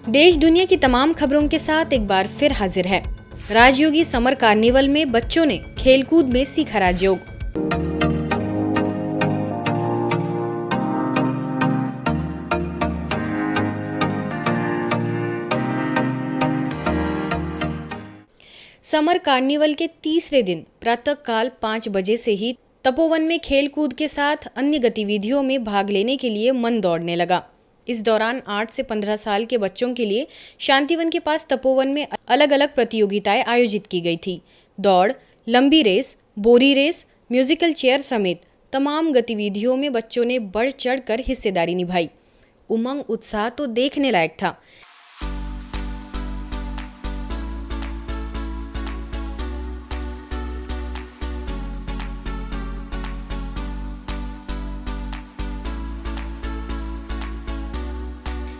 देश दुनिया की तमाम खबरों के साथ एक बार फिर हाजिर है। राजयोगी समर कार्निवल में बच्चों ने खेलकूद में सीखा राजयोग। समर कार्निवल के तीसरे दिन प्रातःकाल 5 बजे से ही तपोवन में खेलकूद के साथ अन्य गतिविधियों में भाग लेने के लिए मन दौड़ने लगा। इस दौरान 8 से 15 साल के बच्चों के लिए शांतिवन के पास तपोवन में अलग अलग प्रतियोगिताएं आयोजित की गई थी। दौड़, लंबी रेस, बोरी रेस, म्यूजिकल चेयर समेत तमाम गतिविधियों में बच्चों ने बढ़ चढ़कर हिस्सेदारी निभाई। उमंग उत्साह तो देखने लायक था।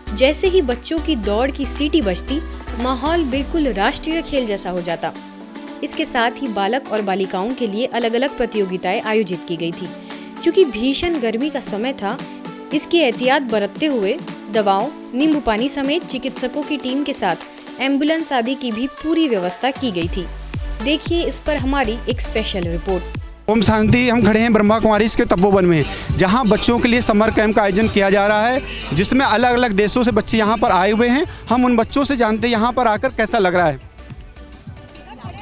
जैसे ही बच्चों की दौड़ की सीटी बजती, माहौल बिल्कुल राष्ट्रीय खेल जैसा हो जाता। इसके साथ ही बालक और बालिकाओं के लिए अलग अलग प्रतियोगिताएं आयोजित की गई थी। चूंकि भीषण गर्मी का समय था, इसकी एहतियात बरतते हुए दवाओं, नींबू पानी समेत चिकित्सकों की टीम के साथ एम्बुलेंस आदि की भी पूरी व्यवस्था की गई थी। देखिए इस पर हमारी एक स्पेशल रिपोर्ट। ओम शांति। हम खड़े हैं ब्रह्मा कुमारीज के तपोवन में, जहां बच्चों के लिए समर कैंप का आयोजन किया जा रहा है, जिसमें अलग अलग देशों से बच्चे यहां पर आए हुए हैं। हम उन बच्चों से जानते हैं यहां पर आकर कैसा लग रहा है।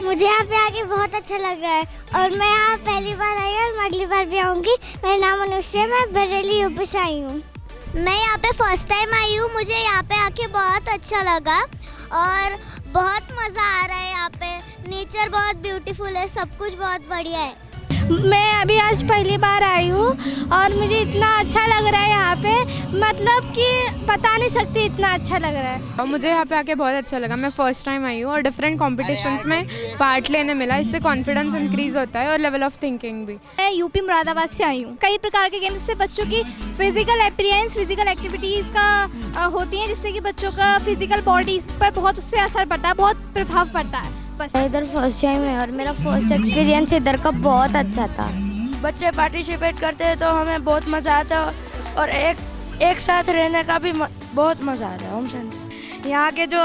मुझे यहाँ पे आके बहुत अच्छा लग रहा है और मैं यहाँ पहली बार आई हूँ और मैं अगली बार भी आऊँगी। मेरा नाम अनुष्या है, मैं बरेली यूपी से आई हूँ। मैं यहाँ पे फर्स्ट टाइम आई हूँ। मुझे यहाँ पे आके बहुत अच्छा लगा और बहुत मज़ा आ रहा है। यहाँ पे नेचर बहुत ब्यूटीफुल है, सब कुछ बहुत बढ़िया है। मैं अभी आज पहली बार आई हूँ और मुझे इतना अच्छा लग रहा है यहाँ पे, मतलब कि बता नहीं सकती, इतना अच्छा लग रहा है। और मुझे यहाँ पे आके बहुत अच्छा लगा। मैं फर्स्ट टाइम आई हूँ और डिफरेंट कॉम्पिटिशन्स में पार्ट लेने मिला। इससे कॉन्फिडेंस इंक्रीज होता है और लेवल ऑफ थिंकिंग भी। मैं यूपी मुरादाबाद से आई हूँ। कई प्रकार के गेम्स से बच्चों की फिजिकल अपीयरेंस, फिजिकल एक्टिविटीज़ का होती हैं, जिससे कि बच्चों का फिजिकल बॉडी पर बहुत उससे असर पड़ता है, बहुत प्रभाव पड़ता है। बस इधर फर्स्ट टाइम है और मेरा फर्स्ट एक्सपीरियंस इधर का बहुत अच्छा था। बच्चे पार्टिसिपेट करते हैं तो हमें बहुत मज़ा आता है और एक साथ रहने का भी बहुत मज़ा आता है। हम शांति यहाँ के जो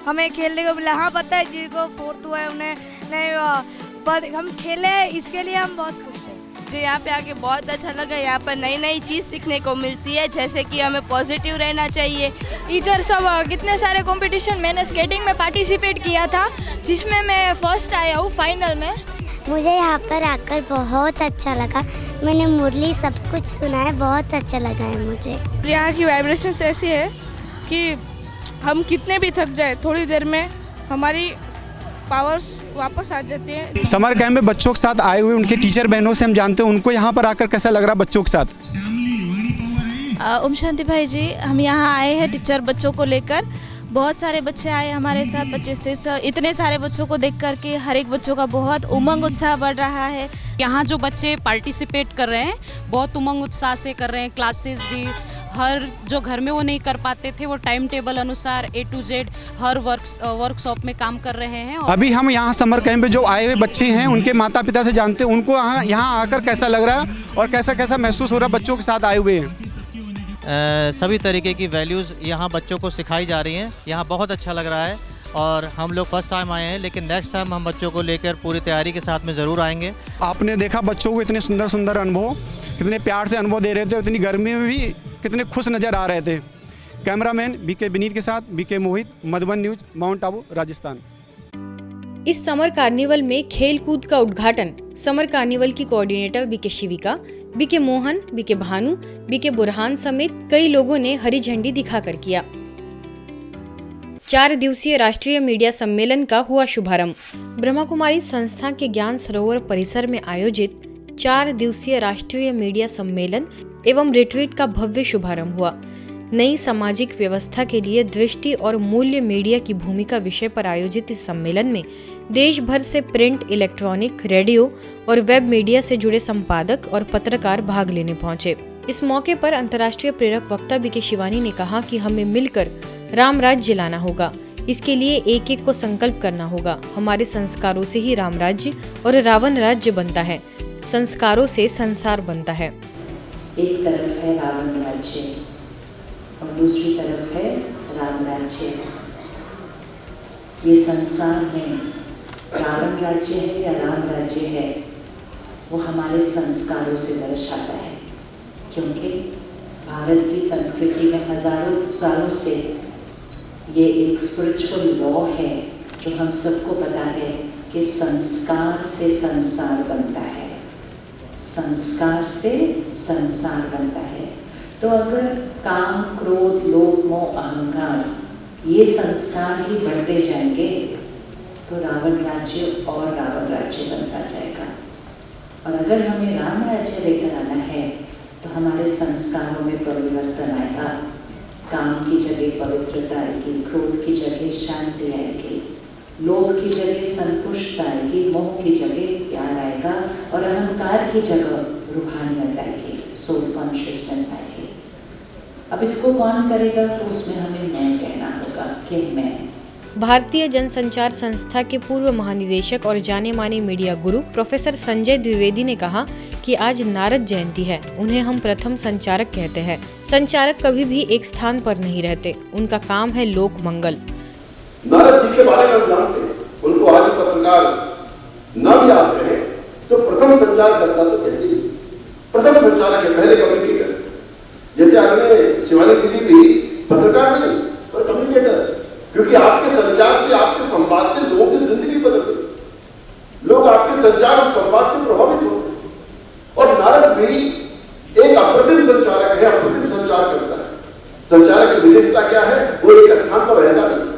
हमें खेलने को मिला। हाँ, पता है जिनको फोर्थ हुआ है उन्हें नहीं, हम खेले, इसके लिए हम बहुत खुश हैं। मुझे यहाँ पे आके बहुत अच्छा लगा। यहाँ पर नई नई चीज़ सीखने को मिलती है, जैसे कि हमें पॉजिटिव रहना चाहिए। इधर सब कितने सारे कंपटीशन, मैंने स्केटिंग में पार्टिसिपेट किया था, जिसमें मैं फर्स्ट आया हूँ फाइनल में। मुझे यहाँ पर आकर बहुत अच्छा लगा। मैंने मुरली सब कुछ सुना है, बहुत अच्छा लगा है मुझे। यहाँ की वाइब्रेशंस ऐसी है कि हम कितने भी थक जाए, थोड़ी देर में हमारी पावर्स वापस आ जाते हैं। समर कैंप में बच्चों के साथ आए हुए उनके टीचर बहनों से हम जानते हैं उनको यहाँ पर आकर कैसा लग रहा है बच्चों के साथ। ओम शांति भाई जी, हम यहाँ आए हैं टीचर बच्चों को लेकर। बहुत सारे बच्चे आए हमारे साथ, 25-30 इतने सारे बच्चों को देख करके हर एक बच्चों का बहुत उमंग उत्साह बढ़ रहा है। यहाँ जो बच्चे पार्टिसिपेट कर रहे हैं बहुत उमंग उत्साह से कर रहे हैं। क्लासेस भी हर जो घर में वो नहीं कर पाते थे, वो टाइम टेबल अनुसार A to Z her workshop में काम कर रहे हैं। अभी हम यहाँ समर कैंप में जो आए हुए बच्चे हैं उनके माता पिता से जानते हैं उनको यहाँ आकर कैसा लग रहा है और कैसा कैसा महसूस हो रहा है बच्चों के साथ आए हुए हैं। सभी तरीके की वैल्यूज़ यहाँ बच्चों को सिखाई जा रही हैं। यहाँ बहुत अच्छा लग रहा है और हम लोग फर्स्ट टाइम आए हैं, लेकिन नेक्स्ट टाइम हम बच्चों को लेकर पूरी तैयारी के साथ में ज़रूर आएंगे। आपने देखा बच्चों को इतने सुंदर सुंदर अनुभव, कितने प्यार से अनुभव दे रहे थे, इतनी गर्मी में भी कितने खुश नज़र आ रहे थे। कैमरामैन BK विनीत के साथ BK मोहित, मधुबन न्यूज़, माउंट आबू, राजस्थान। इस समर कार्निवल में खेल कूद का उद्घाटन समर कार्निवल की कोऑर्डिनेटर BK शिविका, BK Mohan, BK Bhanu, BK Burhan समेत कई लोगों ने हरी झंडी दिखाकर किया। 4 दिवसीय राष्ट्रीय मीडिया सम्मेलन का हुआ शुभारंभ। ब्रह्मा कुमारी संस्था के ज्ञान सरोवर परिसर में आयोजित 4 दिवसीय राष्ट्रीय मीडिया सम्मेलन एवं रिट्रीट का भव्य शुभारंभ हुआ। नई सामाजिक व्यवस्था के लिए दृष्टि और मूल्य मीडिया की भूमिका विषय पर आयोजित इस सम्मेलन में देश भर से प्रिंट, इलेक्ट्रॉनिक, रेडियो और वेब मीडिया से जुड़े संपादक और पत्रकार भाग लेने पहुंचे। इस मौके पर अंतर्राष्ट्रीय प्रेरक वक्ता BK शिवानी ने कहा कि हमें मिलकर राम राज्य लाना होगा। इसके लिए एक एक को संकल्प करना होगा। हमारे संस्कारों से ही राम राज्य और रावण राज्य बनता है, संस्कारों से संसार बनता है। एक तरफ है रावण राज्य और दूसरी तरफ है राम राज्य। ये संसार में रावण राज्य है या राम राज्य है, वो हमारे संस्कारों से दर्शाता है, क्योंकि भारत की संस्कृति में हजारों सालों से ये एक स्पिरिचुअल लॉ है जो हम सबको पता है कि संस्कार से संसार बनता है, संस्कार से संसार बनता है। तो अगर काम, क्रोध, लोभ, मोह, अहंकार ये संस्कार ही बढ़ते जाएंगे तो रावण राज्य और रावण राज्य बनता जाएगा। और अगर हमें राम राज्य लेकर आना है तो हमारे संस्कारों में परिवर्तन आएगा। काम की जगह पवित्रता आएगी, क्रोध की जगह शांति आएगी, लोभ की जगह संतुष्ट आएगी, मोह की जगह प्यार आएगा और अहंकार की जगह रूहानियत आएगी, सोल कॉन्शियसनेस आएगी। अब इसको कौन करेगा, तो उसमें हमें मैं कहना होगा कि मैं। भारतीय जनसंचार संस्था के पूर्व महानिदेशक और जाने माने मीडिया गुरु प्रोफेसर संजय द्विवेदी ने कहा कि आज नारद जयंती है। उन्हें हम प्रथम संचारक कहते हैं। संचारक कभी भी एक स्थान पर नहीं रहते, उनका काम है लोक मंगल। नारद जी के बारे में हम जानते हैं, उनको आज पत्रकार न भी याद रहे तो प्रथम संचार करता तो कहते ही प्रथम संचारक है, पहले कम्युनिकेटर। जैसे आपने शिवानी दीदी भी पत्रकार नहीं पर कम्युनिकेटर, क्योंकि आपके संचार से, आपके संवाद से लोगों की जिंदगी बदल गई, लोग आपके संचार और संवाद से प्रभावित होते हैं। और नारद भी एक अप्रतिम संचारक है, अप्रतिम संचार करता है। संचारक की विशेषता क्या है, वो एक स्थान पर रहता नहीं।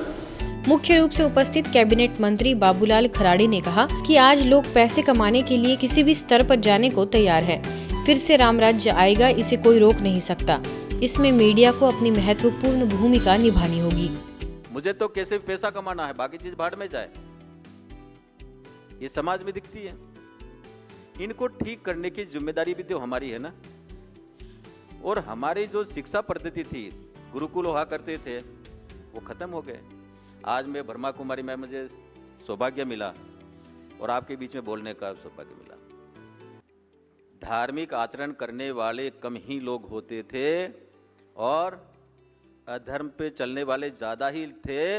मुख्य रूप से उपस्थित कैबिनेट मंत्री बाबूलाल खराड़ी ने कहा कि आज लोग पैसे कमाने के लिए किसी भी स्तर पर जाने को तैयार है। फिर से राम राज्य आएगा, इसे कोई रोक नहीं सकता। इसमें मीडिया को अपनी महत्वपूर्ण भूमिका निभानी होगी। मुझे तो कैसे पैसा कमाना है, बाकी चीज भाड़ में जाए, ये समाज में दिखती है। इनको ठीक करने की जिम्मेदारी भी तो हमारी है ना। और हमारी जो शिक्षा पद्धति थी, गुरुकुल हुआ करते थे, वो खत्म हो गए। आज मैं ब्रह्मा कुमारी में मुझे सौभाग्य मिला और आपके बीच में बोलने का सौभाग्य मिला। धार्मिक आचरण करने वाले कम ही लोग होते थे और अधर्म पे चलने वाले ज्यादा ही थे,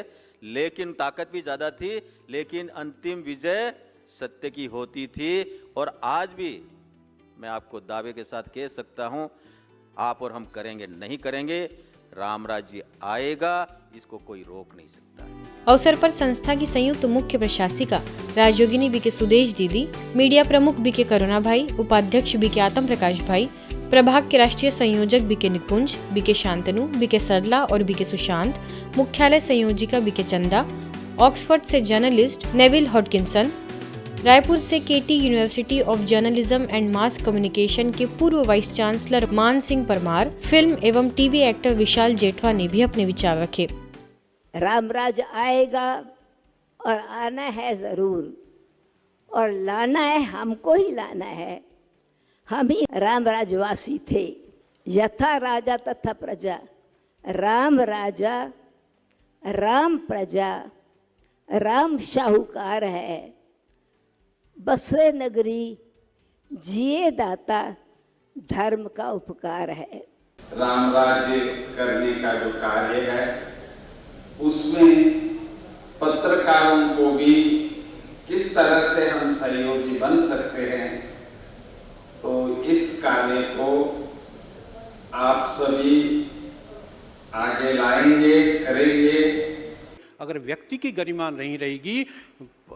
लेकिन ताकत भी ज्यादा थी, लेकिन अंतिम विजय सत्य की होती थी। और आज भी मैं आपको दावे के साथ कह सकता हूं, आप और हम करेंगे नहीं करेंगे, राम राज्य आएगा, इसको कोई रोक नहीं सकता। अवसर पर संस्था की संयुक्त मुख्य प्रशासिका राजयोगिनी बीके सुदेश दीदी, मीडिया प्रमुख बीके करुणा भाई, उपाध्यक्ष बीके आत्म प्रकाश भाई, प्रभाग के राष्ट्रीय संयोजक BK Nikunj, BK Shantanu, BK Sarla और बीके सुशांत, मुख्यालय संयोजिका बीके चंदा, ऑक्सफोर्ड से जर्नलिस्ट नेविल हॉटकिंसन, रायपुर से KT university of journalism and mass communication के पूर्व vice chancellor Man Singh Parmar, film एवं टीवी एक्टर विशाल जेठवा ने भी अपने विचार रखे। रामराज आएगा और आना है ज़रूर, और लाना है, हमको ही लाना है। हम ही रामराजवासी थे। यथा राजा तथा प्रजा, राम राजा, राम प्रजा, राम शाहूकार है। बसे नगरी, जिए दाता, धर्म का उपकार है। राम राज्य करने का जो कार्य है, उसमें पत्रकारों को भी किस तरह से हम सहयोगी बन सकते हैं, तो इस कार्य को आप सभी आगे लाएंगे, करेंगे। अगर व्यक्ति की गरिमा नहीं रहेगी,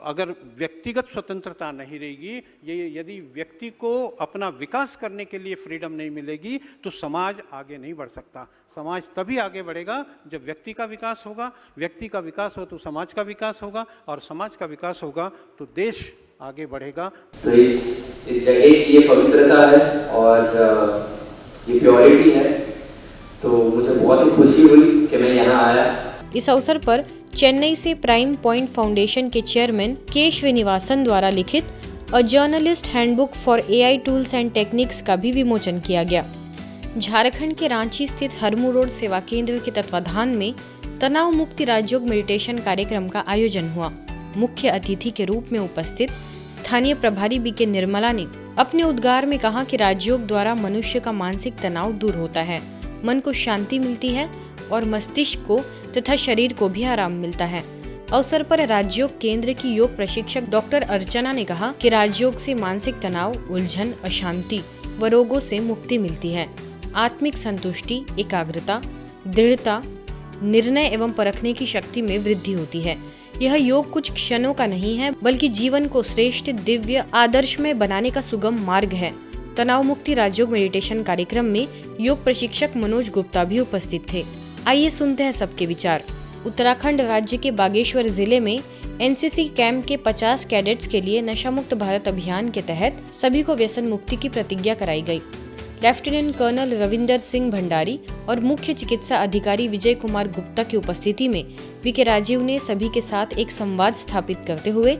अगर व्यक्तिगत स्वतंत्रता नहीं रहेगी, ये यदि व्यक्ति को अपना विकास करने के लिए फ्रीडम नहीं मिलेगी, तो समाज आगे नहीं बढ़ सकता। समाज तभी आगे बढ़ेगा जब व्यक्ति का विकास होगा। व्यक्ति का विकास हो तो समाज का विकास होगा, और समाज का विकास होगा तो देश आगे बढ़ेगा। तो इस जगह की ये पवित्रता है और ये प्योरिटी है, तो मुझे बहुत ही खुशी हुई कि मैं यहाँ आया। इस अवसर पर चेन्नई से प्राइम पॉइंट फाउंडेशन के चेयरमैन के श्रीनिवासन द्वारा लिखित a journalist handbook for AI tools and techniques का भी विमोचन किया गया। झारखंड के रांची स्थित हरमू रोड सेवा केंद्र के तत्वाधान में तनाव मुक्ति राजयोग मेडिटेशन कार्यक्रम का आयोजन हुआ। मुख्य अतिथि के रूप में उपस्थित स्थानीय प्रभारी बीके निर्मला ने अपने उद्गार में कहा कि राजयोग द्वारा मनुष्य का मानसिक तनाव दूर होता है, मन को शांति मिलती है और मस्तिष्क को तथा शरीर को भी आराम मिलता है। अवसर पर राजयोग केंद्र की योग प्रशिक्षक डॉक्टर अर्चना ने कहा कि राजयोग से मानसिक तनाव, उलझन, अशांति व रोगों से मुक्ति मिलती है। आत्मिक संतुष्टि, एकाग्रता, दृढ़ता, निर्णय एवं परखने की शक्ति में वृद्धि होती है। यह योग कुछ क्षणों का नहीं है, बल्कि जीवन को श्रेष्ठ, दिव्य, आदर्शमय बनाने का सुगम मार्ग है। तनाव मुक्ति राजयोग मेडिटेशन कार्यक्रम में योग प्रशिक्षक मनोज गुप्ता भी उपस्थित थे। आइए सुनते हैं सबके विचार। उत्तराखंड राज्य के बागेश्वर जिले में एनसीसी कैंप के 50 कैडेट्स के लिए नशा मुक्त भारत अभियान के तहत सभी को व्यसन मुक्ति की प्रतिज्ञा कराई गई। लेफ्टिनेंट कर्नल रविंदर सिंह भंडारी और मुख्य चिकित्सा अधिकारी विजय कुमार गुप्ता की उपस्थिति में वीके राजीव ने सभी के साथ एक संवाद स्थापित करते हुए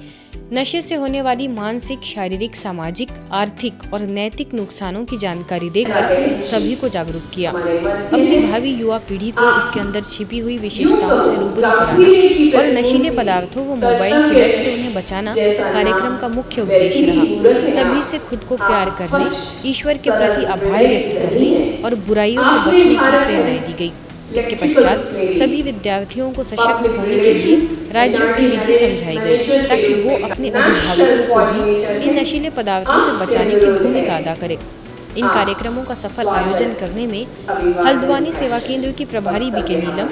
नशे से होने वाली मानसिक, शारीरिक, सामाजिक, आर्थिक और नैतिक नुकसानों की जानकारी देकर सभी को जागरूक किया। अपनी भावी युवा पीढ़ी को उसके अंदर छिपी हुई विशेषताओं से रूबरू कराना और नशीले पदार्थों व मोबाइल की लत से उन्हें बचाना कार्यक्रम का मुख्य उद्देश्य रहा। सभी से खुद को प्यार करने, ईश्वर के प्रति आभार व्यक्त करने और बुराइयों से बचने की प्रेरणा दी गई। इसके पश्चात सभी विद्यार्थियों को सशक्त होने के लिए राजयोग की विधि समझाई गई, ताकि वो अपने अभिभावकों को भी इन नशीले पदार्थों से बचाने की भूमिका अदा करे। इन कार्यक्रमों का सफल आयोजन करने में हल्द्वानी सेवा केंद्र की प्रभारी BK Neelam,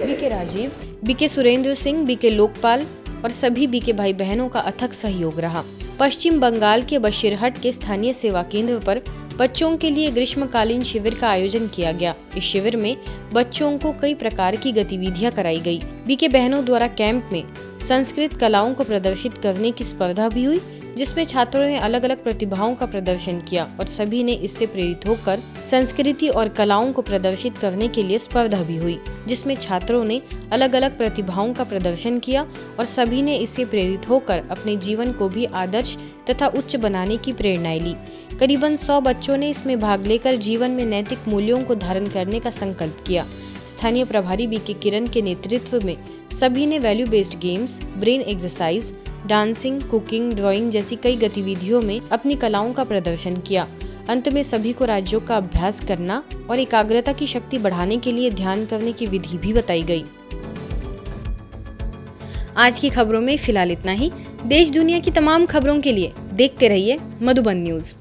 BK Rajeev, BK Surendra Singh, BK Lokpal और सभी बीके भाई बहनों का अथक सहयोग रहा। पश्चिम बंगाल के बशीरहट के स्थानीय सेवा केंद्र पर बच्चों के लिए ग्रीष्मकालीन शिविर का आयोजन किया गया। इस शिविर में बच्चों को कई प्रकार की गतिविधियां कराई गई। बीके बहनों द्वारा कैंप में संस्कृत कलाओं को प्रदर्शित करने की स्पर्धा भी हुई, जिसमें छात्रों ने अलग अलग प्रतिभाओं का प्रदर्शन किया और सभी ने इससे प्रेरित होकर संस्कृति और कलाओं को प्रदर्शित करने के लिए स्पर्धा भी हुई, जिसमें छात्रों ने अलग अलग प्रतिभाओं का प्रदर्शन किया और सभी ने इससे प्रेरित होकर अपने जीवन को भी आदर्श तथा उच्च बनाने की प्रेरणाएं ली। करीबन 100 बच्चों ने इसमें भाग लेकर जीवन में नैतिक मूल्यों को धारण करने का संकल्प किया। स्थानीय प्रभारी बीके किरण के नेतृत्व में सभी ने value based games, brain exercise, dancing, cooking, drawing जैसी कई गतिविधियों में अपनी कलाओं का प्रदर्शन किया। अंत में सभी को राजयोग का अभ्यास करना और एकाग्रता की शक्ति बढ़ाने के लिए ध्यान करने की विधि भी बताई गई। आज की खबरों में फिलहाल इतना ही। देश दुनिया की तमाम खबरों के लिए देखते रहिए मधुबन न्यूज।